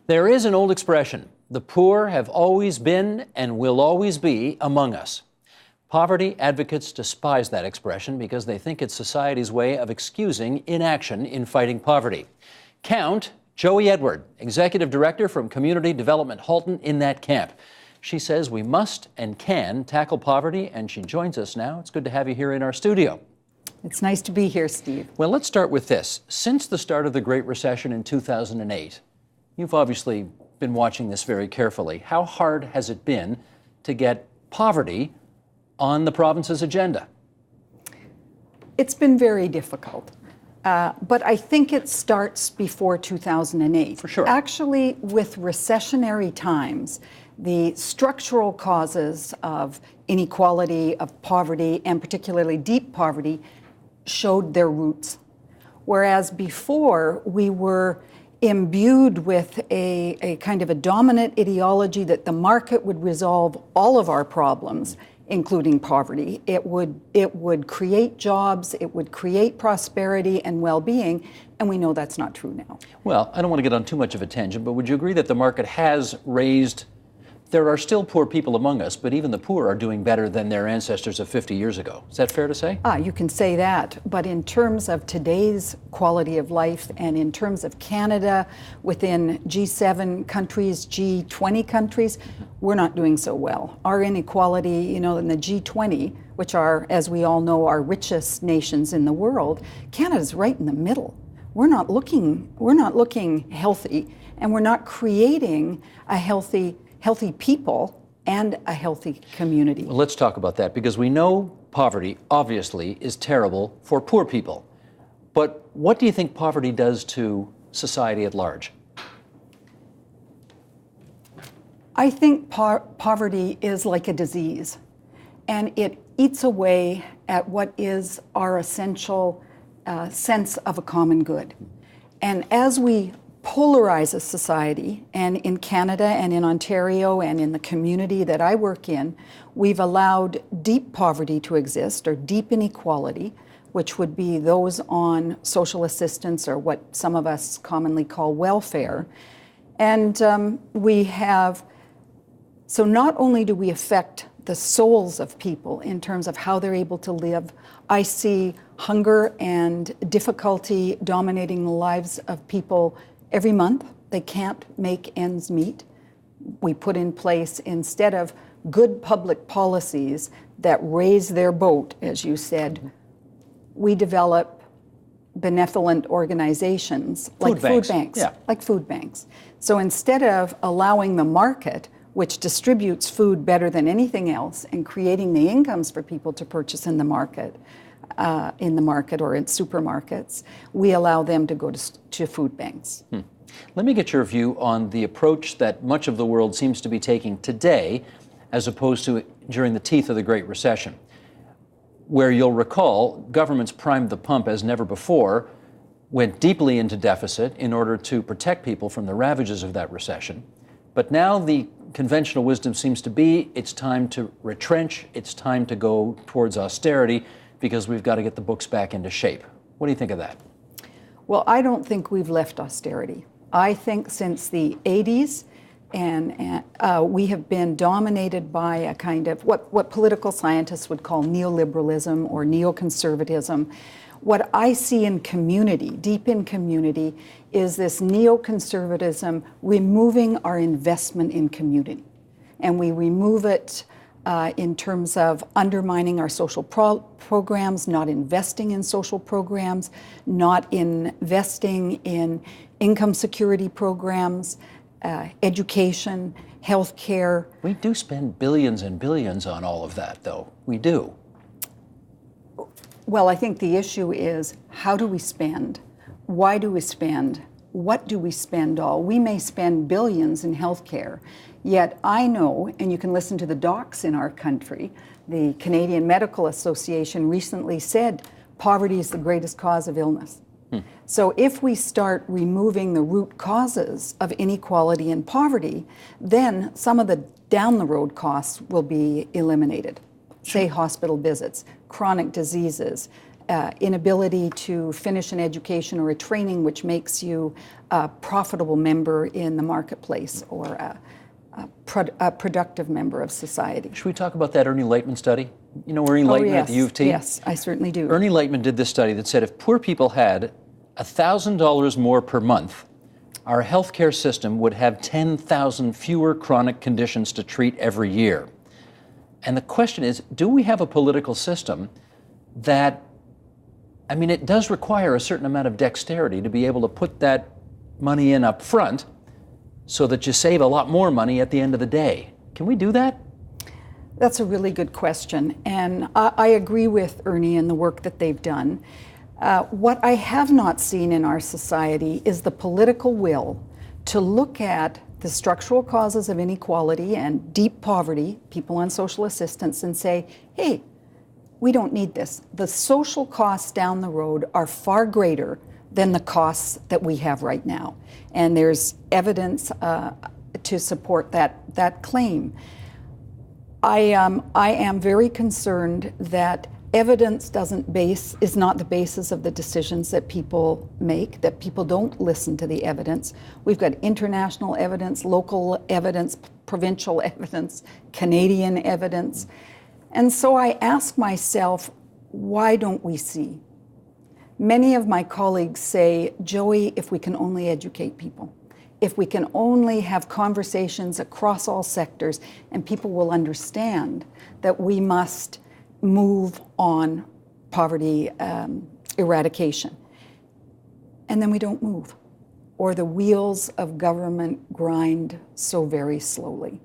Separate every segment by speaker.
Speaker 1: There is an old expression, the poor have always been and will always be among us. Poverty advocates despise that expression because they think it's society's way of excusing inaction in fighting poverty. Count Joey Edwardh, Executive Director from Community Development Halton, in that camp. She says we must and can tackle poverty, and she joins us now. It's good to have you here in our studio.
Speaker 2: It's nice to be here, Steve.
Speaker 1: Well, let's start with this. Since the start of the Great Recession in 2008, you've obviously been watching this very carefully. How hard has it been to get poverty on the province's agenda?
Speaker 2: It's been very difficult, but I think it starts before 2008.
Speaker 1: For sure.
Speaker 2: Actually, with recessionary times, the structural causes of inequality, of poverty, and particularly deep poverty, showed their roots. Whereas before, we were imbued with a kind of a dominant ideology that the market would resolve all of our problems, including poverty. It would create jobs, it would create prosperity and well-being, and we know that's not true now.
Speaker 1: Well, I don't want to get on too much of a tangent, but would you agree that the market has raised, there are still poor people among us, but even the poor are doing better than their ancestors of 50 years ago. Is that fair to say?
Speaker 2: You can say that, but in terms of today's quality of life and in terms of Canada within G7 countries, G20 countries, we're not doing so well. Our inequality, in the G20, which are, as we all know, our richest nations in the world, Canada's right in the middle. We're not looking healthy, and we're not creating a healthy people and a healthy community.
Speaker 1: Well, let's talk about that, because we know poverty, obviously, is terrible for poor people. But what do you think poverty does to society at large?
Speaker 2: I think poverty is like a disease, and it eats away at what is our essential sense of a common good. And as we polarize a society, and in Canada and in Ontario and in the community that I work in, we've allowed deep poverty to exist, or deep inequality, which would be those on social assistance, or what some of us commonly call welfare. And so not only do we affect the souls of people in terms of how they're able to live, I see hunger and difficulty dominating the lives of people every month. They can't make ends meet. We put in place, instead of good public policies that raise their boat, as you said, we develop benevolent organizations like food banks.
Speaker 1: Yeah.
Speaker 2: Like food banks. So instead of allowing the market, which distributes food better than anything else, and creating the incomes for people to purchase in the market or in supermarkets, we allow them to go to food banks.
Speaker 1: Let me get your view on the approach that much of the world seems to be taking today, as opposed to during the teeth of the Great Recession, where you'll recall governments primed the pump as never before, went deeply into deficit in order to protect people from the ravages of that recession. But now the conventional wisdom seems to be it's time to retrench, it's time to go towards austerity, because we've got to get the books back into shape. What do you think of that?
Speaker 2: Well, I don't think we've left austerity. I think since the 80s, and we have been dominated by a kind of what political scientists would call neoliberalism or neoconservatism. What I see in community, deep in community, is this neoconservatism removing our investment in community. And we remove it in terms of undermining our social programs, not investing in social programs, not investing in income security programs, education, healthcare.
Speaker 1: We do spend billions and billions on all of that, though. We do.
Speaker 2: Well, I think the issue is, how do we spend? Why do we spend? What do we spend all? We may spend billions in healthcare, yet I know, and you can listen to the docs in our country, the Canadian Medical Association recently said poverty is the greatest cause of illness. So if we start removing the root causes of inequality and poverty, then some of the down the road costs will be eliminated. Say hospital visits, chronic diseases, inability to finish an education or a training which makes you a profitable member in the marketplace or a productive member of society.
Speaker 1: Should we talk about that Ernie Lightman study? You know Ernie Lightman at the U of T?
Speaker 2: Yes, I certainly do.
Speaker 1: Ernie Lightman did this study that said if poor people had $1,000 more per month, our healthcare system would have 10,000 fewer chronic conditions to treat every year. And the question is, do we have a political system that, I mean, it does require a certain amount of dexterity to be able to put that money in up front so that you save a lot more money at the end of the day. Can we do that?
Speaker 2: That's a really good question. And I agree with Ernie and the work that they've done. What I have not seen in our society is the political will to look at the structural causes of inequality and deep poverty, people on social assistance, and say, hey, we don't need this. The social costs down the road are far greater than the costs that we have right now. And there's evidence to support that claim. I am very concerned that evidence is not the basis of the decisions that people make, that people don't listen to the evidence. We've got international evidence, local evidence, provincial evidence, Canadian evidence. And so I ask myself, why don't we see? Many of my colleagues say, Joey, if we can only educate people, if we can only have conversations across all sectors, and people will understand that we must move on poverty eradication. And then we don't move, or the wheels of government grind so very slowly.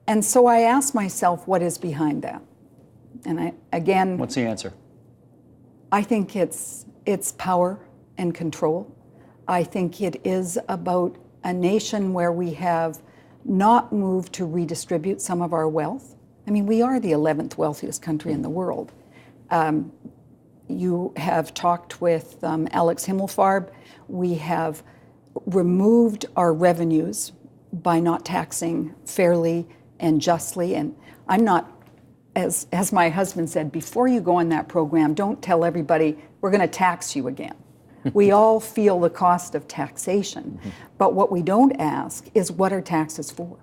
Speaker 2: And so I ask myself, what is behind that? And again,
Speaker 1: what's the answer?
Speaker 2: I think it's power and control. I think it is about a nation where we have not moved to redistribute some of our wealth. I mean, we are the 11th wealthiest country in the world. You have talked with Alex Himmelfarb. We have removed our revenues by not taxing fairly and justly. And I'm not, as my husband said, before you go on that program, don't tell everybody we're going to tax you again. We all feel the cost of taxation. But what we don't ask is, what are taxes for?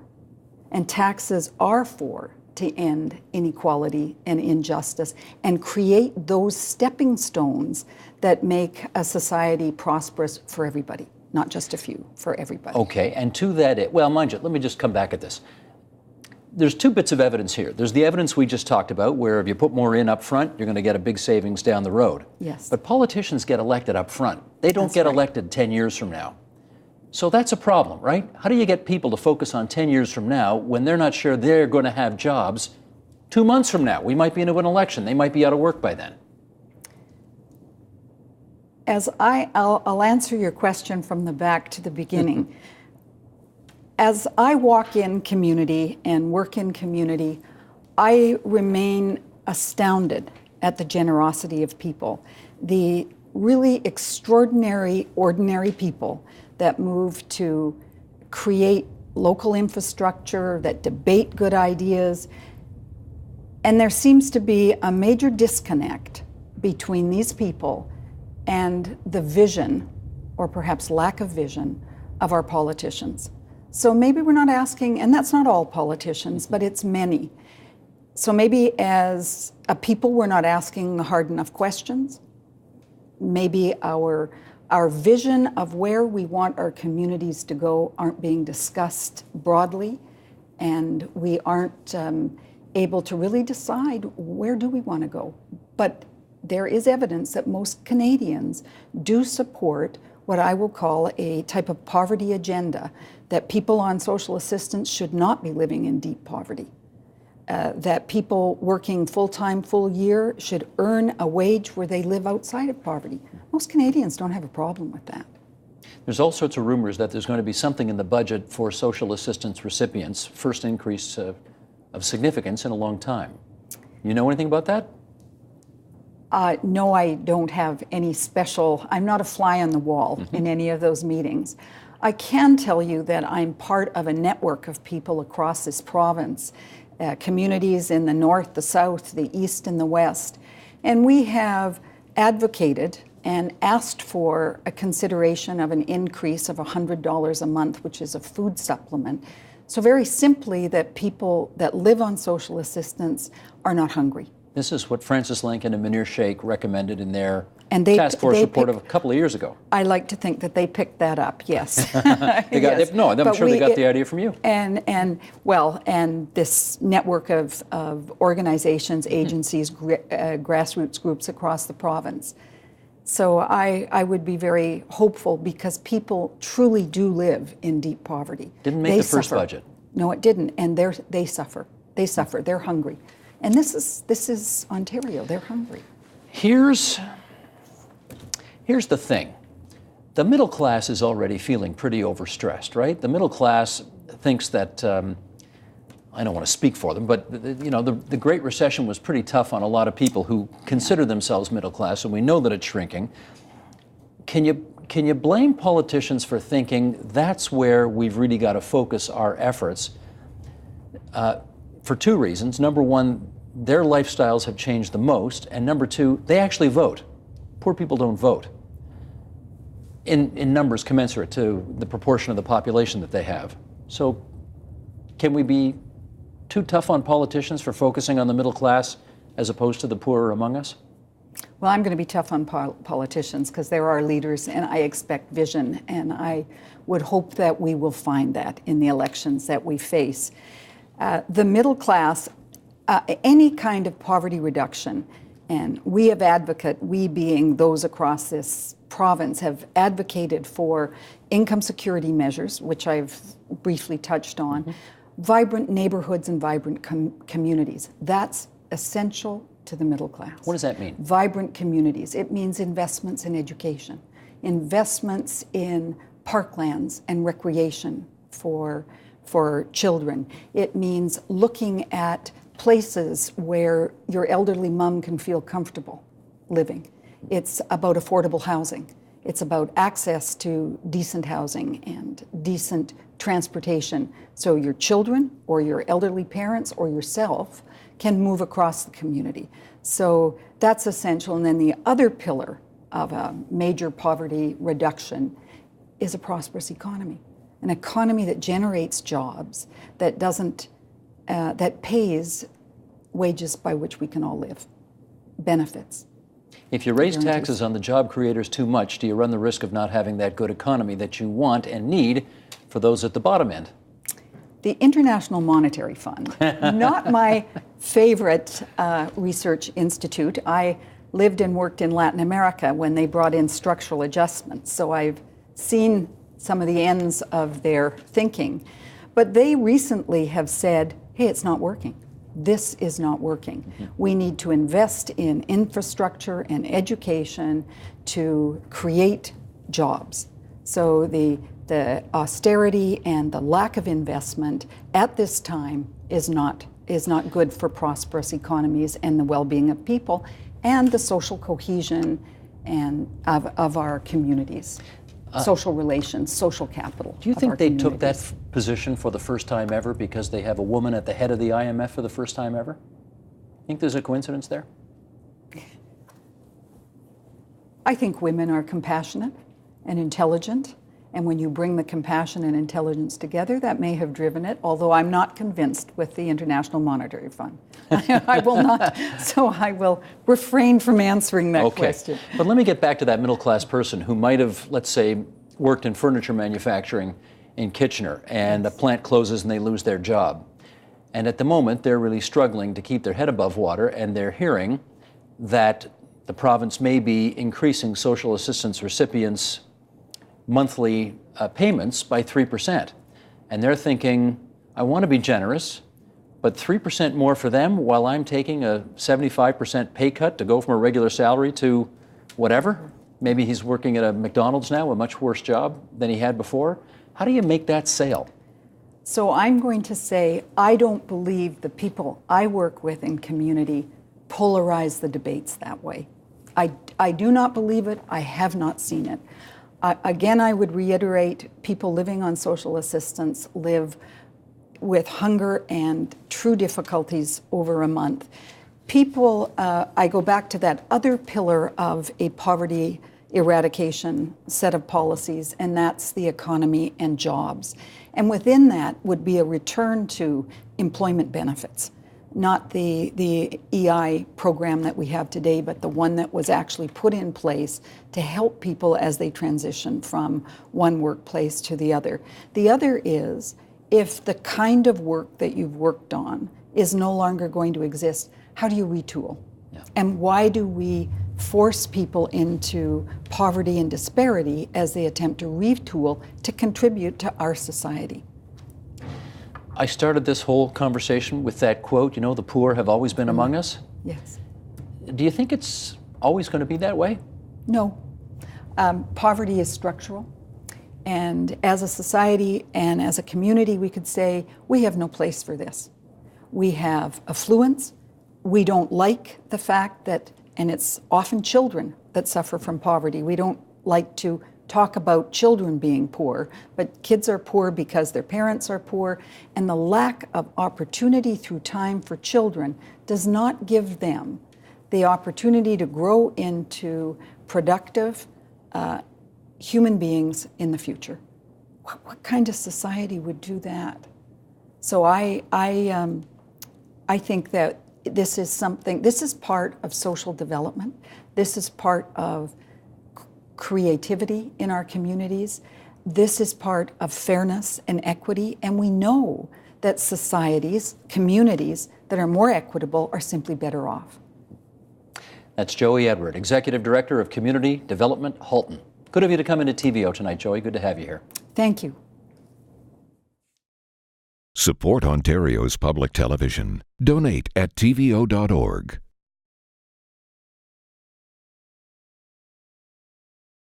Speaker 2: And taxes are for to end inequality and injustice and create those stepping stones that make a society prosperous for everybody, not just a few, for everybody.
Speaker 1: Okay, and to that, well, mind you, let me just come back at this. There's two bits of evidence here. There's the evidence we just talked about, where if you put more in up front, you're going to get a big savings down the road.
Speaker 2: Yes.
Speaker 1: But politicians get elected up front. They don't get elected 10 years from now. So that's a problem, right? How do you get people to focus on 10 years from now when they're not sure they're going to have jobs 2 months from now? We might be into an election. They might be out of work by then.
Speaker 2: I'll answer your question from the back to the beginning. As I walk in community and work in community, I remain astounded at the generosity of people, the really extraordinary, ordinary people that move to create local infrastructure, that debate good ideas. And there seems to be a major disconnect between these people and the vision, or perhaps lack of vision, of our politicians. So maybe we're not asking, and that's not all politicians, but it's many. So maybe as a people, we're not asking hard enough questions. Maybe our vision of where we want our communities to go aren't being discussed broadly, and we aren't able to really decide where do we want to go. But there is evidence that most Canadians do support what I will call a type of poverty agenda, that people on social assistance should not be living in deep poverty, that people working full-time, full year should earn a wage where they live outside of poverty. Most Canadians don't have a problem with that.
Speaker 1: There's all sorts of rumors that there's going to be something in the budget for social assistance recipients, first increase of significance in a long time. You know anything about that?
Speaker 2: No, I don't have any special, I'm not a fly on the wall in any of those meetings. I can tell you that I'm part of a network of people across this province, communities in the north, the south, the east, and the west. And we have advocated and asked for a consideration of an increase of $100 a month, which is a food supplement. So very simply, that people that live on social assistance are not hungry.
Speaker 1: This is what Francis Lincoln and Munir Sheikh recommended in their
Speaker 2: And
Speaker 1: task force report of a couple of years ago.
Speaker 2: I like to think that they picked that up, yes.
Speaker 1: Yes. No, I'm sure they got the idea from you.
Speaker 2: And this network of organizations, agencies, grassroots groups across the province. So I would be very hopeful, because people truly do live in deep poverty.
Speaker 1: Didn't make the first
Speaker 2: suffer.
Speaker 1: budget.
Speaker 2: No, it didn't, and they suffer. They suffer. They're hungry, and this is Ontario. They're hungry. Here's
Speaker 1: the thing. The middle class is already feeling pretty overstressed, right? The middle class thinks that, I don't want to speak for them, but the Great Recession was pretty tough on a lot of people who consider themselves middle class, and we know that it's shrinking. Can you blame politicians for thinking that's where we've really got to focus our efforts? For two reasons. Number one, their lifestyles have changed the most, and number two, they actually vote. Poor people don't vote in numbers commensurate to the proportion of the population that they have. So can we be too tough on politicians for focusing on the middle class as opposed to the poorer among us?
Speaker 2: Well, I'm going to be tough on politicians, because they're our leaders, and I expect vision, and I would hope that we will find that in the elections that we face. The middle class, any kind of poverty reduction, and we being those across this province, have advocated for income security measures, which I've briefly touched on, vibrant neighborhoods and vibrant communities. That's essential to the middle class.
Speaker 1: What does that mean?
Speaker 2: Vibrant communities. It means investments in education, investments in parklands and recreation for children. It means looking at places where your elderly mom can feel comfortable living. It's about affordable housing. It's about access to decent housing and decent transportation, so your children or your elderly parents or yourself can move across the community. So that's essential. And then the other pillar of a major poverty reduction is a prosperous economy. An economy that generates jobs, that pays wages by which we can all live, benefits.
Speaker 1: If you raise taxes on the job creators too much, do you run the risk of not having that good economy that you want and need for those at the bottom end?
Speaker 2: The International Monetary Fund, not my favorite research institute. I lived and worked in Latin America when they brought in structural adjustments, so I've seen some of the ends of their thinking. But they recently have said, hey, it's not working. This is not working. Mm-hmm. We need to invest in infrastructure and education to create jobs. So the austerity and the lack of investment at this time is not good for prosperous economies and the well-being of people and the social cohesion and of our communities. Social relations, social capital.
Speaker 1: Do you think they took that position for the first time ever because they have a woman at the head of the IMF for the first time ever? Think there's a coincidence there?
Speaker 2: I think women are compassionate and intelligent, and when you bring the compassion and intelligence together, that may have driven it, although I'm not convinced with the International Monetary Fund. I will not, so I will refrain from answering that question.
Speaker 1: But let me get back to that middle class person who might have, let's say, worked in furniture manufacturing in Kitchener, and the plant closes and they lose their job. And at the moment, they're really struggling to keep their head above water, and they're hearing that the province may be increasing social assistance recipients' monthly payments by 3%. And they're thinking, I want to be generous, but 3% more for them while I'm taking a 75% pay cut to go from a regular salary to whatever. Maybe he's working at a McDonald's now, a much worse job than he had before. How do you make that sale?
Speaker 2: So I'm going to say, I don't believe the people I work with in community polarize the debates that way. I do not believe it. I have not seen it. Again, I would reiterate, people living on social assistance live with hunger and true difficulties over a month. People, I go back to that other pillar of a poverty eradication set of policies, and that's the economy and jobs. And within that would be a return to employment benefits, not the EI program that we have today, but the one that was actually put in place to help people as they transition from one workplace to the other. The other is, if the kind of work that you've worked on is no longer going to exist, how do you retool? Yeah. And why do we force people into poverty and disparity as they attempt to retool to contribute to our society?
Speaker 1: I started this whole conversation with that quote, you know, the poor have always been among us.
Speaker 2: Yes.
Speaker 1: Do you think it's always going to be that way?
Speaker 2: No. Poverty is structural. And as a society and as a community, we could say, we have no place for this. We have affluence. We don't like the fact that, and it's often children that suffer from poverty. We don't like to talk about children being poor, but kids are poor because their parents are poor, and the lack of opportunity through time for children does not give them the opportunity to grow into productive human beings in the future. What kind of society would do that? So I think that this is part of social development. This is part of creativity in our communities. This is part of fairness and equity. And we know that societies, communities that are more equitable are simply better off.
Speaker 1: That's Joey Edwardh, Executive Director of Community Development, Halton. Good of you to come into TVO tonight, Joey. Good to have you here.
Speaker 2: Thank you.
Speaker 3: Support Ontario's public television. Donate at tvo.org.